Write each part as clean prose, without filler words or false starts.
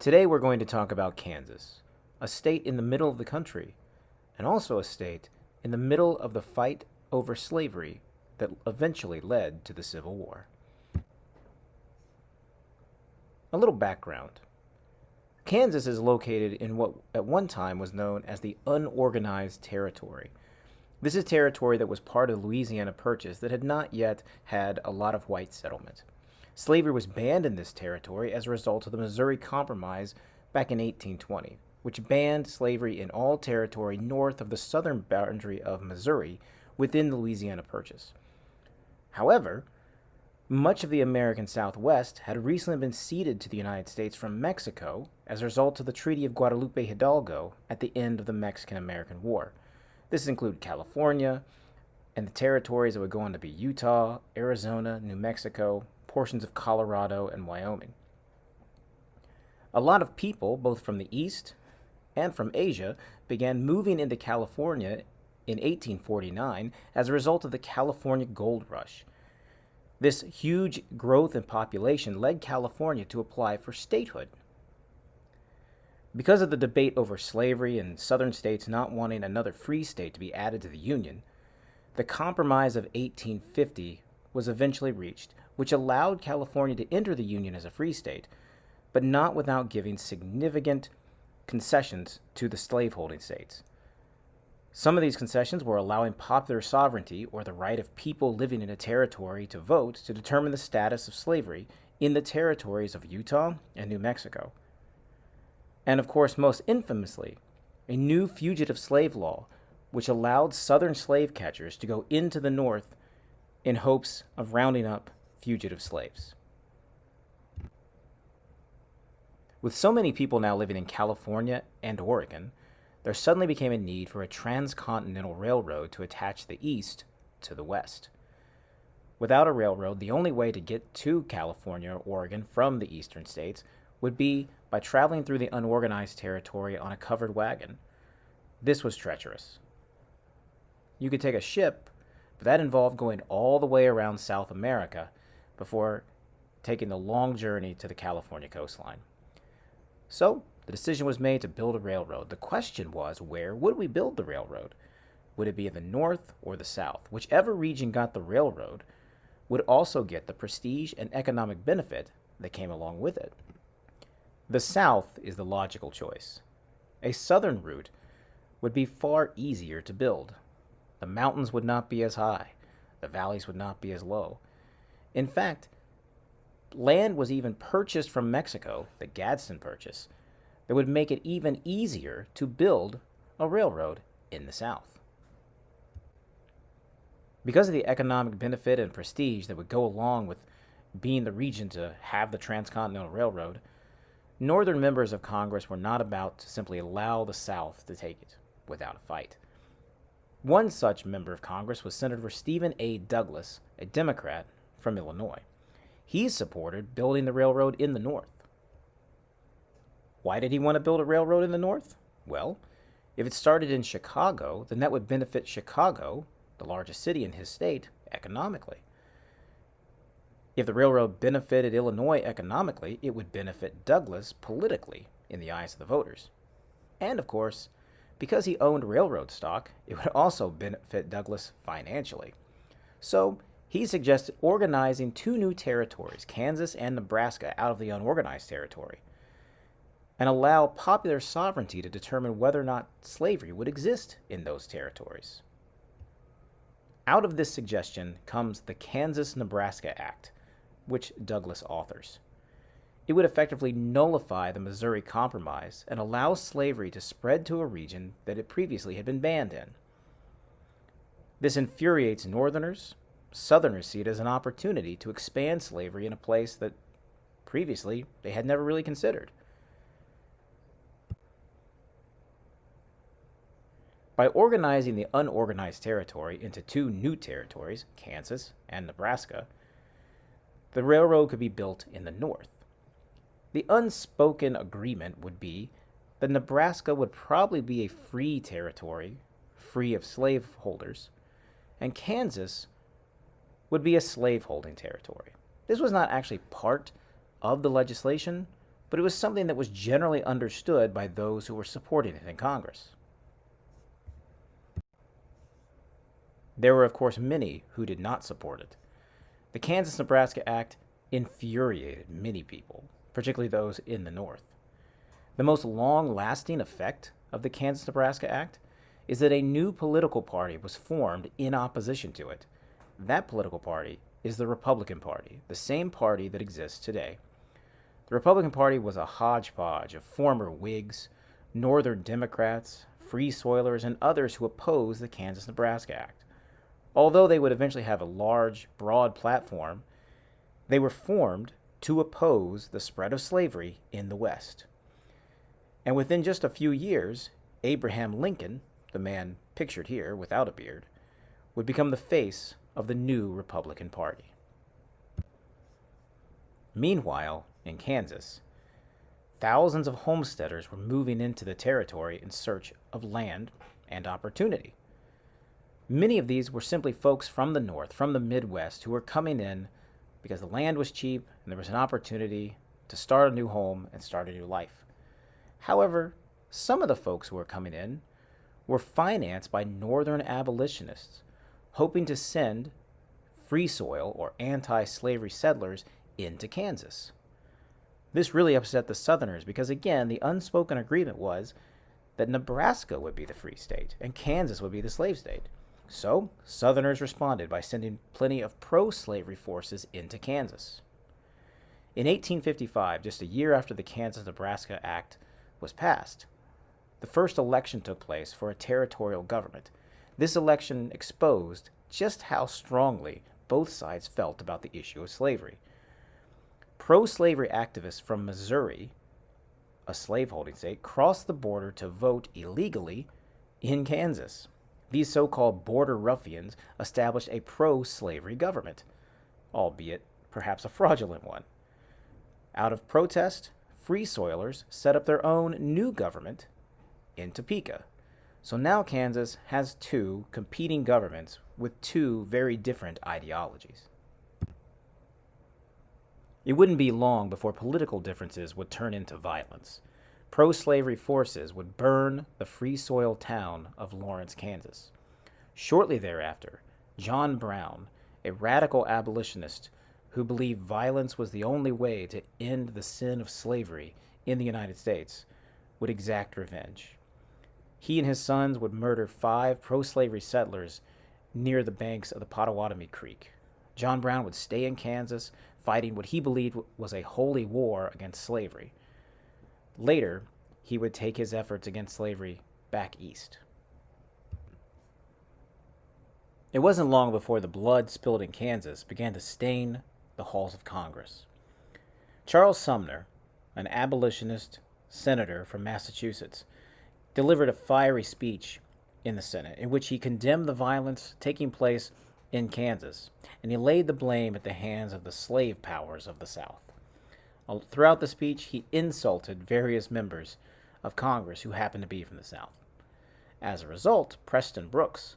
Today we're going to talk about Kansas, a state in the middle of the country, and also a state in the middle of the fight over slavery that eventually led to the Civil War. A little background. Kansas is located in what at one time was known as the Unorganized Territory. This is territory that was part of the Louisiana Purchase that had not yet had a lot of white settlement. Slavery was banned in this territory as a result of the Missouri Compromise back in 1820, which banned slavery in all territory north of the southern boundary of Missouri within the Louisiana Purchase. However, much of the American Southwest had recently been ceded to the United States from Mexico as a result of the Treaty of Guadalupe Hidalgo at the end of the Mexican-American War. This included California and the territories that would go on to be Utah, Arizona, New Mexico, portions of Colorado, and Wyoming. A lot of people, both from the East and from Asia, began moving into California in 1849 as a result of the California Gold Rush. This huge growth in population led California to apply for statehood. Because of the debate over slavery and southern states not wanting another free state to be added to the Union, the Compromise of 1850 was eventually reached, which allowed California to enter the Union as a free state, but not without giving significant concessions to the slaveholding states. Some of these concessions were allowing popular sovereignty, or the right of people living in a territory to vote to determine the status of slavery in the territories of Utah and New Mexico. And of course, most infamously, a new fugitive slave law, which allowed southern slave catchers to go into the North in hopes of rounding up fugitive slaves. With so many people now living in California and Oregon, there suddenly became a need for a transcontinental railroad to attach the East to the West. Without a railroad, the only way to get to California or Oregon from the eastern states would be by traveling through the unorganized territory on a covered wagon. This was treacherous. You could take a ship, but that involved going all the way around South America before taking the long journey to the California coastline. So, the decision was made to build a railroad. The question was, where would we build the railroad? Would it be in the north or the south? Whichever region got the railroad would also get the prestige and economic benefit that came along with it. The south is the logical choice. A southern route would be far easier to build. The mountains would not be as high. The valleys would not be as low. In fact, land was even purchased from Mexico, the Gadsden Purchase, that would make it even easier to build a railroad in the South. Because of the economic benefit and prestige that would go along with being the region to have the Transcontinental Railroad, Northern members of Congress were not about to simply allow the South to take it without a fight. One such member of Congress was Senator Stephen A. Douglas, a Democrat from Illinois. He supported building the railroad in the North. Why did he want to build a railroad in the North? Well, if it started in Chicago, then that would benefit Chicago, the largest city in his state, economically. If the railroad benefited Illinois economically, it would benefit Douglas politically in the eyes of the voters. And of course, because he owned railroad stock, it would also benefit Douglas financially. So, he suggested organizing two new territories, Kansas and Nebraska, out of the unorganized territory, and allow popular sovereignty to determine whether or not slavery would exist in those territories. Out of this suggestion comes the Kansas-Nebraska Act, which Douglas authors. It would effectively nullify the Missouri Compromise and allow slavery to spread to a region that it previously had been banned in. This infuriates Northerners. Southerners see it as an opportunity to expand slavery in a place that previously they had never really considered. By organizing the unorganized territory into two new territories, Kansas and Nebraska, the railroad could be built in the North. The unspoken agreement would be that Nebraska would probably be a free territory, free of slaveholders, and Kansas would be a slaveholding territory. This was not actually part of the legislation, but it was something that was generally understood by those who were supporting it in Congress. There were, of course, many who did not support it. The Kansas-Nebraska Act infuriated many people, particularly those in the North. The most long-lasting effect of the Kansas-Nebraska Act is that a new political party was formed in opposition to it. That political party is the Republican Party, the same party that exists today. The Republican Party was a hodgepodge of former Whigs, Northern Democrats, Free Soilers, and others who opposed the Kansas-Nebraska Act. Although they would eventually have a large, broad platform, they were formed to oppose the spread of slavery in the West. And within just a few years, Abraham Lincoln, the man pictured here without a beard, would become the face of the new Republican Party. Meanwhile, in Kansas, thousands of homesteaders were moving into the territory in search of land and opportunity. Many of these were simply folks from the North, from the Midwest, who were coming in because the land was cheap and there was an opportunity to start a new home and start a new life. However, some of the folks who were coming in were financed by Northern abolitionists, hoping to send free soil or anti-slavery settlers into Kansas. This really upset the Southerners because, again, the unspoken agreement was that Nebraska would be the free state and Kansas would be the slave state. So, Southerners responded by sending plenty of pro-slavery forces into Kansas. In 1855, just a year after the Kansas-Nebraska Act was passed, the first election took place for a territorial government. This election exposed just how strongly both sides felt about the issue of slavery. Pro-slavery activists from Missouri, a slaveholding state, crossed the border to vote illegally in Kansas. These so-called border ruffians established a pro-slavery government, albeit perhaps a fraudulent one. Out of protest, Free Soilers set up their own new government in Topeka. So now Kansas has two competing governments with two very different ideologies. It wouldn't be long before political differences would turn into violence. Pro-slavery forces would burn the free soil town of Lawrence, Kansas. Shortly thereafter, John Brown, a radical abolitionist who believed violence was the only way to end the sin of slavery in the United States, would exact revenge. He and his sons would murder 5 pro-slavery settlers near the banks of the Pottawatomie Creek. John Brown would stay in Kansas, fighting what he believed was a holy war against slavery. Later, he would take his efforts against slavery back east. It wasn't long before the blood spilled in Kansas began to stain the halls of Congress. Charles Sumner, an abolitionist senator from Massachusetts, delivered a fiery speech in the Senate in which he condemned the violence taking place in Kansas, and he laid the blame at the hands of the slave powers of the South. Throughout the speech, he insulted various members of Congress who happened to be from the South. As a result, Preston Brooks,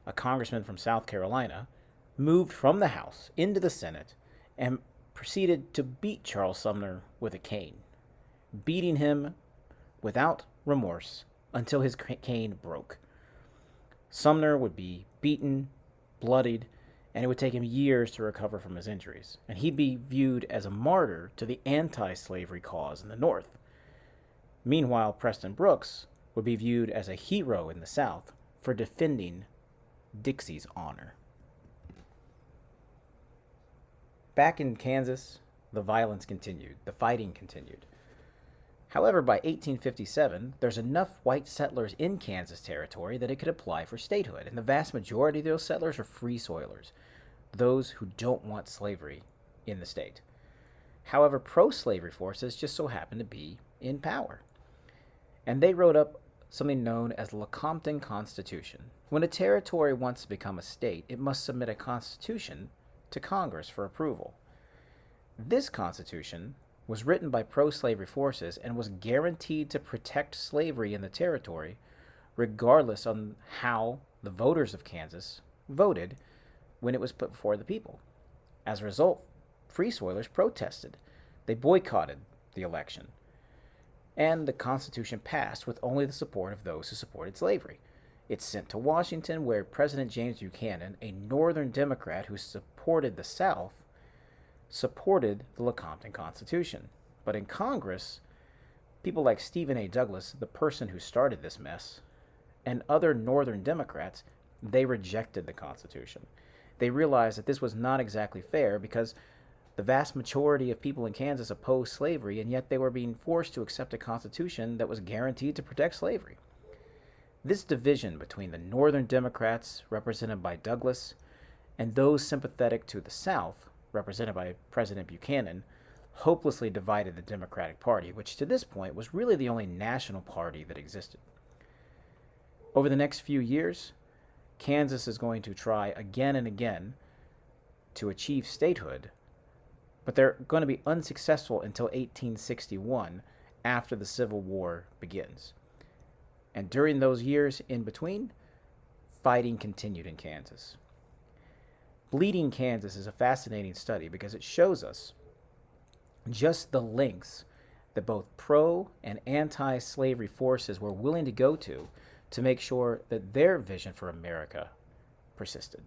a congressman from South Carolina, moved from the House into the Senate and proceeded to beat Charles Sumner with a cane, beating him without remorse until his cane broke. Sumner would be beaten, bloodied, and it would take him years to recover from his injuries, and he'd be viewed as a martyr to the anti-slavery cause in the North. Meanwhile, Preston Brooks would be viewed as a hero in the South for defending Dixie's honor. Back in Kansas, the violence continued, the fighting continued. However, by 1857, there's enough white settlers in Kansas territory that it could apply for statehood, and the vast majority of those settlers are free soilers, those who don't want slavery in the state. However, pro-slavery forces just so happen to be in power, and they wrote up something known as the Lecompton Constitution. When a territory wants to become a state, it must submit a constitution to Congress for approval. This constitution was written by pro-slavery forces and was guaranteed to protect slavery in the territory, regardless on how the voters of Kansas voted when it was put before the people. As a result, free soilers protested. They boycotted the election. And the Constitution passed with only the support of those who supported slavery. It's sent to Washington, where President James Buchanan, a Northern Democrat who supported the South, supported the Lecompton Constitution. But in Congress, people like Stephen A. Douglas, the person who started this mess, and other Northern Democrats, they rejected the Constitution. They realized that this was not exactly fair because the vast majority of people in Kansas opposed slavery, and yet they were being forced to accept a constitution that was guaranteed to protect slavery. This division between the Northern Democrats, represented by Douglas, and those sympathetic to the South, represented by President Buchanan, hopelessly divided the Democratic Party, which to this point was really the only national party that existed. Over the next few years, Kansas is going to try again and again to achieve statehood, but they're going to be unsuccessful until 1861, after the Civil War begins. And during those years in between, fighting continued in Kansas. Bleeding Kansas is a fascinating study because it shows us just the lengths that both pro and anti-slavery forces were willing to go to make sure that their vision for America persisted.